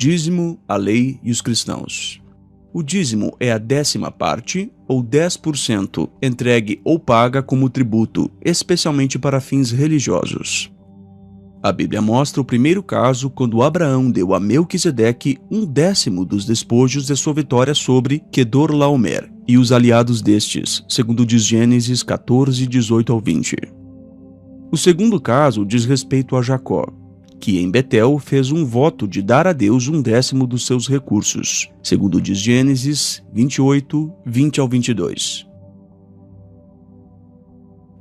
dízimo, a lei e os cristãos. O dízimo é a 10ª parte, ou 10%, entregue ou paga como tributo, especialmente para fins religiosos. A Bíblia mostra o primeiro caso quando Abraão deu a Melquisedeque 1/10 dos despojos de sua vitória sobre Quedorlaomer e os aliados destes, segundo diz Gênesis 14, 18 ao 20. O segundo caso diz respeito a Jacó, que em Betel fez um voto de dar a Deus 1/10 dos seus recursos, segundo diz Gênesis 28, 20 ao 22.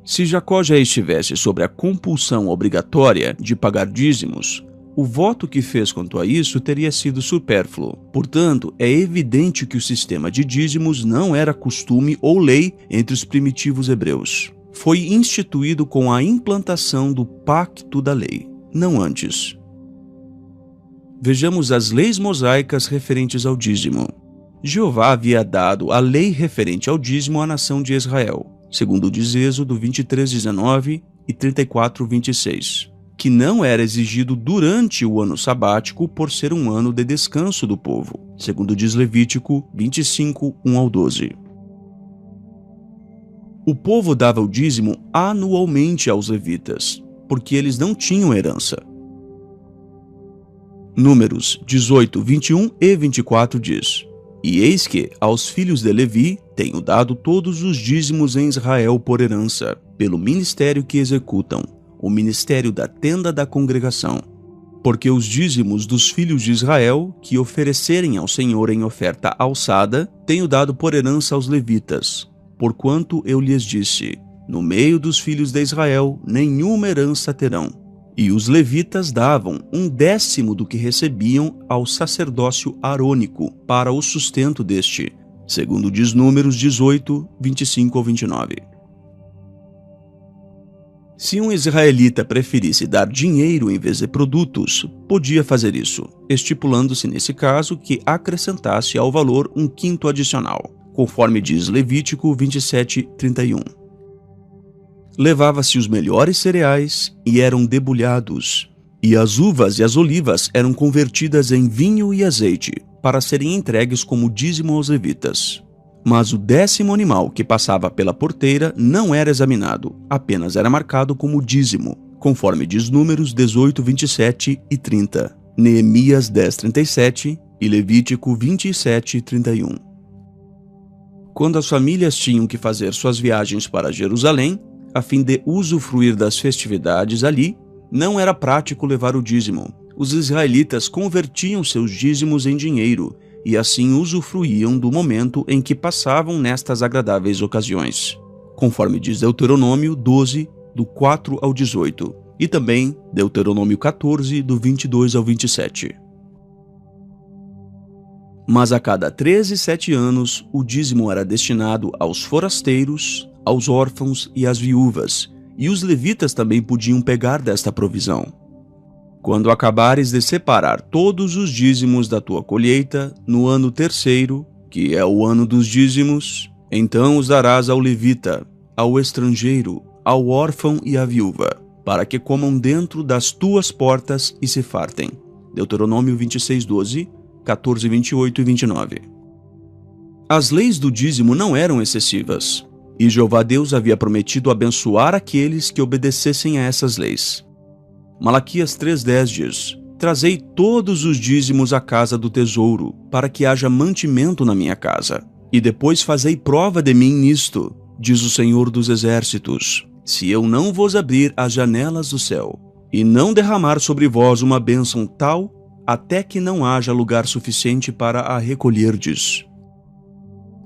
Se Jacó já estivesse sobre a compulsão obrigatória de pagar dízimos, o voto que fez quanto a isso teria sido supérfluo. Portanto, é evidente que o sistema de dízimos não era costume ou lei entre os primitivos hebreus. Foi instituído com a implantação do pacto da lei, não antes. Vejamos as leis mosaicas referentes ao dízimo. Jeová havia dado a lei referente ao dízimo à nação de Israel, segundo diz Êxodo 23:19 e 34:26, que não era exigido durante o ano sabático por ser um ano de descanso do povo, segundo diz Levítico 25, 1 ao 12. O povo dava o dízimo anualmente aos levitas, porque eles não tinham herança. Números 18, 21 e 24 diz: E eis que, aos filhos de Levi, tenho dado todos os dízimos em Israel por herança, pelo ministério que executam, o ministério da tenda da congregação. Porque os dízimos dos filhos de Israel, que oferecerem ao Senhor em oferta alçada, tenho dado por herança aos levitas, porquanto eu lhes disse: no meio dos filhos de Israel, nenhuma herança terão. E os levitas davam 1/10 do que recebiam ao sacerdócio arônico para o sustento deste, segundo diz Números 18, 25 ao 29. Se um israelita preferisse dar dinheiro em vez de produtos, podia fazer isso, estipulando-se nesse caso que acrescentasse ao valor 1/5 adicional, conforme diz Levítico 27, 31. Levava-se os melhores cereais e eram debulhados, e as uvas e as olivas eram convertidas em vinho e azeite, para serem entregues como dízimo aos levitas. Mas o 10º animal que passava pela porteira não era examinado, apenas era marcado como dízimo, conforme diz Números 18, 27 e 30, Neemias 10, 37 e Levítico 27, 31. Quando as famílias tinham que fazer suas viagens para Jerusalém, a fim de usufruir das festividades ali, não era prático levar o dízimo. Os israelitas convertiam seus dízimos em dinheiro e assim usufruíam do momento em que passavam nestas agradáveis ocasiões, conforme diz Deuteronômio 12, do 4 ao 18, e também Deuteronômio 14, do 22 ao 27. Mas a cada 7 anos, o dízimo era destinado aos forasteiros, aos órfãos e às viúvas, e os levitas também podiam pegar desta provisão. Quando acabares de separar todos os dízimos da tua colheita, no ano 3º, que é o ano dos dízimos, então os darás ao levita, ao estrangeiro, ao órfão e à viúva, para que comam dentro das tuas portas e se fartem. Deuteronômio 26, 12, 14, 28 e 29. As leis do dízimo não eram excessivas, e Jeová Deus havia prometido abençoar aqueles que obedecessem a essas leis. Malaquias 3,10 diz: Trazei todos os dízimos à casa do tesouro, para que haja mantimento na minha casa. E depois fazei prova de mim nisto, diz o Senhor dos Exércitos, se eu não vos abrir as janelas do céu, e não derramar sobre vós uma bênção tal, até que não haja lugar suficiente para a recolherdes.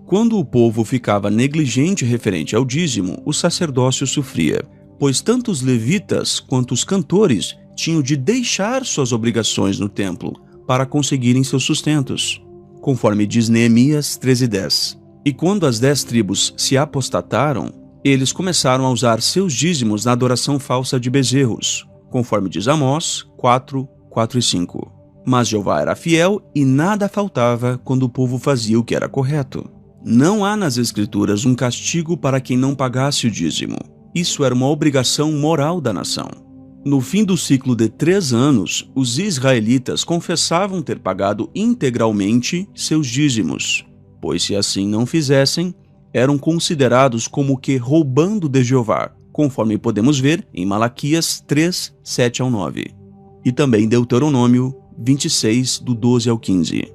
Quando o povo ficava negligente referente ao dízimo, o sacerdócio sofria, pois tanto os levitas quanto os cantores tinham de deixar suas obrigações no templo para conseguirem seus sustentos, conforme diz Neemias 13:10. E quando as 10 tribos se apostataram, eles começaram a usar seus dízimos na adoração falsa de bezerros, conforme diz Amós 4, 4 e 5. Mas Jeová era fiel e nada faltava quando o povo fazia o que era correto. Não há nas Escrituras um castigo para quem não pagasse o dízimo. Isso era uma obrigação moral da nação. No fim do ciclo de 3 anos, os israelitas confessavam ter pagado integralmente seus dízimos, pois se assim não fizessem, eram considerados como que roubando de Jeová, conforme podemos ver em Malaquias 3, 7 ao 9, e também Deuteronômio 26, do 12 ao 15.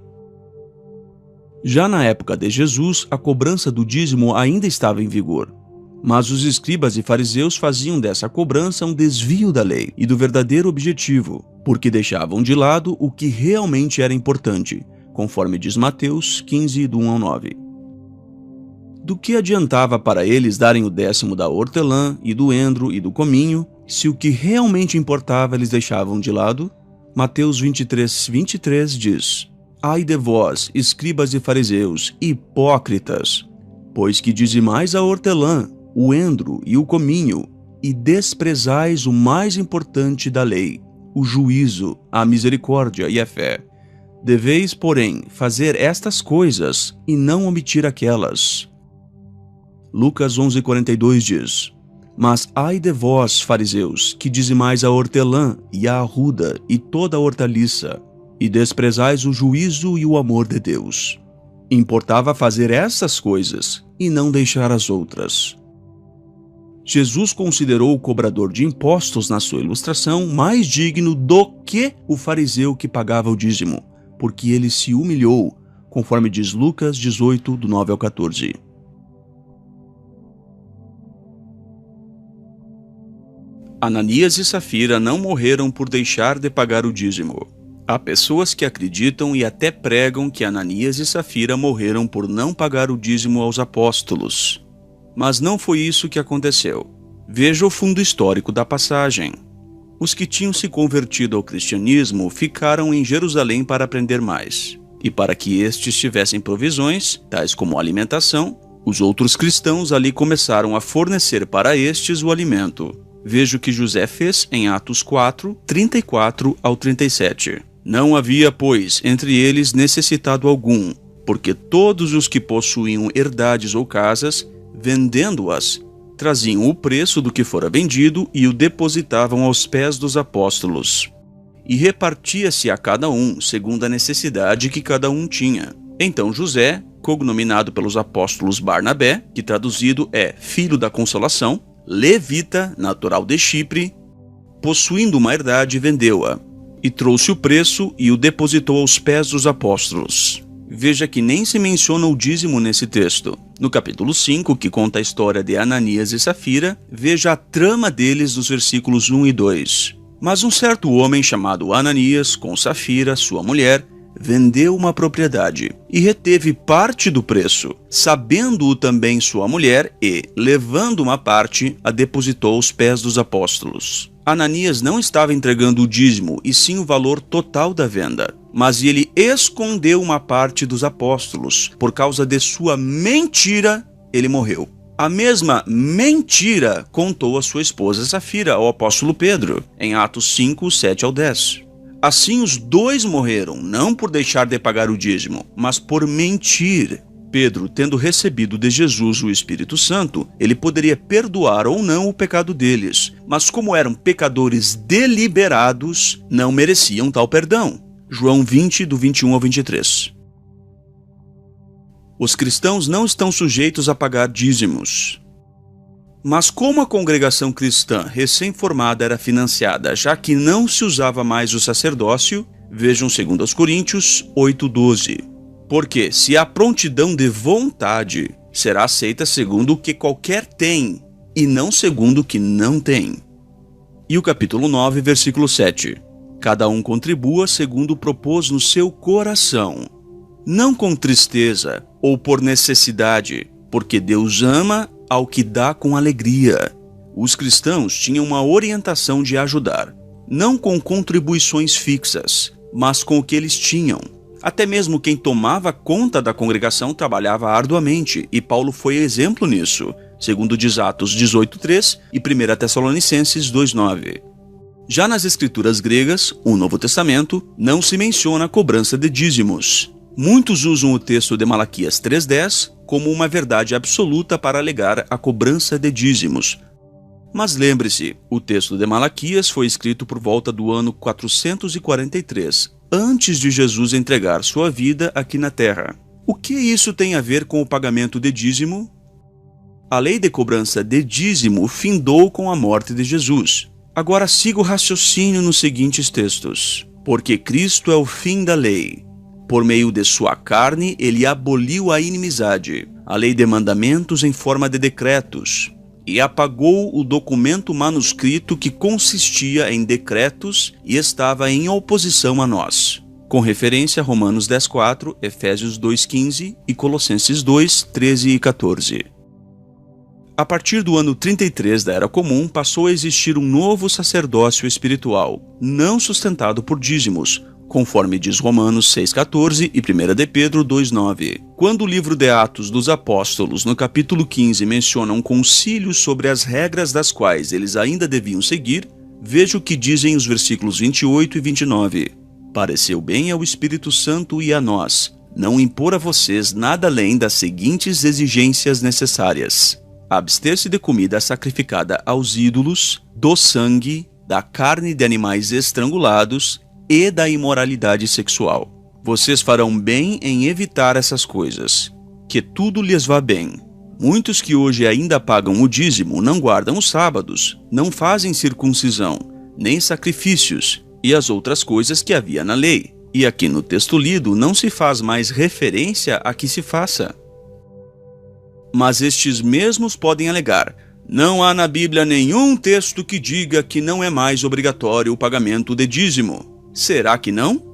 Já na época de Jesus, a cobrança do dízimo ainda estava em vigor, mas os escribas e fariseus faziam dessa cobrança um desvio da lei e do verdadeiro objetivo, porque deixavam de lado o que realmente era importante, conforme diz Mateus 15, do 1 ao 9. Do que adiantava para eles darem o 10º da hortelã e do endro e do cominho, se o que realmente importava eles deixavam de lado? Mateus 23, 23 diz: Ai de vós, escribas e fariseus, hipócritas, pois que dizimais a hortelã, o endro e o cominho, e desprezais o mais importante da lei, o juízo, a misericórdia e a fé. Deveis, porém, fazer estas coisas e não omitir aquelas. Lucas 11:42 diz: Mas ai de vós, fariseus, que dizimais a hortelã e a arruda e toda a hortaliça, e desprezais o juízo e o amor de Deus. Importava fazer essas coisas e não deixar as outras. Jesus considerou o cobrador de impostos na sua ilustração mais digno do que o fariseu que pagava o dízimo, porque ele se humilhou, conforme diz Lucas 18, do 9 ao 14. Ananias e Safira não morreram por deixar de pagar o dízimo. Há pessoas que acreditam e até pregam que Ananias e Safira morreram por não pagar o dízimo aos apóstolos. Mas não foi isso que aconteceu. Veja o fundo histórico da passagem. Os que tinham se convertido ao cristianismo ficaram em Jerusalém para aprender mais. E para que estes tivessem provisões, tais como alimentação, os outros cristãos ali começaram a fornecer para estes o alimento. Veja o que José fez em Atos 4, 34 ao 37. Não havia, pois, entre eles necessitado algum, porque todos os que possuíam herdades ou casas, vendendo-as, traziam o preço do que fora vendido e o depositavam aos pés dos apóstolos. E repartia-se a cada um, segundo a necessidade que cada um tinha. Então José, cognominado pelos apóstolos Barnabé, que traduzido é Filho da Consolação, levita, natural de Chipre, possuindo uma herdade, vendeu-a, e trouxe o preço e o depositou aos pés dos apóstolos. Veja que nem se menciona o dízimo nesse texto. No capítulo 5, que conta a história de Ananias e Safira, veja a trama deles nos versículos 1 e 2. Mas um certo homem chamado Ananias, com Safira, sua mulher, vendeu uma propriedade e reteve parte do preço, sabendo-o também sua mulher, e, levando uma parte, a depositou aos pés dos apóstolos. Ananias não estava entregando o dízimo, e sim o valor total da venda. Mas ele escondeu uma parte dos apóstolos. Por causa de sua mentira, ele morreu. A mesma mentira contou a sua esposa Safira ao apóstolo Pedro, em Atos 5, 7 ao 10. Assim os dois morreram, não por deixar de pagar o dízimo, mas por mentir. Pedro, tendo recebido de Jesus o Espírito Santo, ele poderia perdoar ou não o pecado deles, mas como eram pecadores deliberados, não mereciam tal perdão. João 20, do 21 ao 23. Os cristãos não estão sujeitos a pagar dízimos. Mas como a congregação cristã recém-formada era financiada, já que não se usava mais o sacerdócio, vejam 2 Coríntios 8:12. Porque se há prontidão de vontade, será aceita segundo o que qualquer tem, e não segundo o que não tem. E o capítulo 9, versículo 7. Cada um contribua segundo propôs no seu coração, não com tristeza ou por necessidade, porque Deus ama ao que dá com alegria. Os cristãos tinham uma orientação de ajudar, não com contribuições fixas, mas com o que eles tinham. Até mesmo quem tomava conta da congregação trabalhava arduamente, e Paulo foi exemplo nisso, segundo diz Atos 18:3 e 1 Tessalonicenses 2:9. Já nas escrituras gregas, o Novo Testamento, não se menciona a cobrança de dízimos. Muitos usam o texto de Malaquias 3:10 como uma verdade absoluta para alegar a cobrança de dízimos. Mas lembre-se, o texto de Malaquias foi escrito por volta do ano 443, antes de Jesus entregar sua vida aqui na terra. O que isso tem a ver com o pagamento de dízimo? A lei de cobrança de dízimo findou com a morte de Jesus. Agora siga o raciocínio nos seguintes textos. Porque Cristo é o fim da lei. Por meio de sua carne, ele aboliu a inimizade, a lei de mandamentos em forma de decretos, e apagou o documento manuscrito que consistia em decretos e estava em oposição a nós. Com referência a Romanos 10:4, Efésios 2:15 e Colossenses 2:13 e 14. A partir do ano 33 da Era Comum, passou a existir um novo sacerdócio espiritual, não sustentado por dízimos, conforme diz Romanos 6:14 e 1 de Pedro 2:9. Quando o livro de Atos dos Apóstolos, no capítulo 15, menciona um concílio sobre as regras das quais eles ainda deviam seguir, veja o que dizem os versículos 28 e 29. Pareceu bem ao Espírito Santo e a nós, não impor a vocês nada além das seguintes exigências necessárias: abster-se de comida sacrificada aos ídolos, do sangue, da carne de animais estrangulados e da imoralidade sexual. Vocês farão bem em evitar essas coisas. Que tudo lhes vá bem. Muitos que hoje ainda pagam o dízimo não guardam os sábados, não fazem circuncisão, nem sacrifícios e as outras coisas que havia na lei. E aqui no texto lido não se faz mais referência a que se faça. Mas estes mesmos podem alegar: não há na Bíblia nenhum texto que diga que não é mais obrigatório o pagamento de dízimo. Será que não?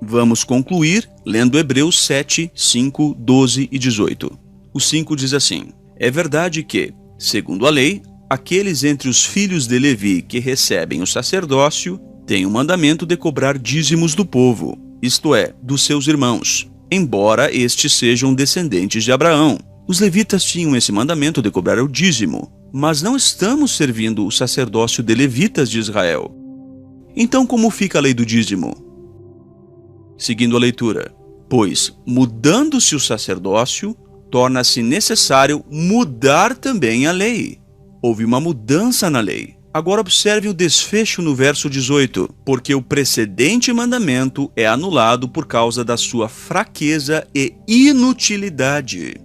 Vamos concluir lendo Hebreus 7, 5, 12 e 18. O 5 diz assim: é verdade que, segundo a lei, aqueles entre os filhos de Levi que recebem o sacerdócio têm o mandamento de cobrar dízimos do povo, isto é, dos seus irmãos, embora estes sejam descendentes de Abraão. Os levitas tinham esse mandamento de cobrar o dízimo, mas não estamos servindo o sacerdócio de levitas de Israel. Então, como fica a lei do dízimo? Seguindo a leitura: pois, mudando-se o sacerdócio, torna-se necessário mudar também a lei. Houve uma mudança na lei. Agora observe o desfecho no verso 18. Porque o precedente mandamento é anulado por causa da sua fraqueza e inutilidade.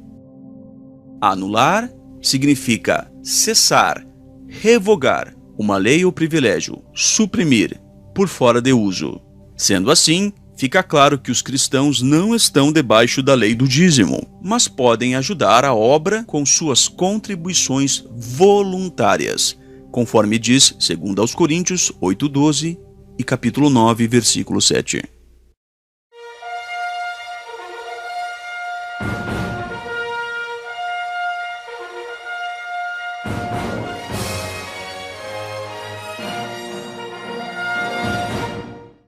Anular significa cessar, revogar uma lei ou privilégio, suprimir, por fora de uso. Sendo assim, fica claro que os cristãos não estão debaixo da lei do dízimo, mas podem ajudar a obra com suas contribuições voluntárias, conforme diz 2 aos Coríntios 8:12 e capítulo 9, versículo 7.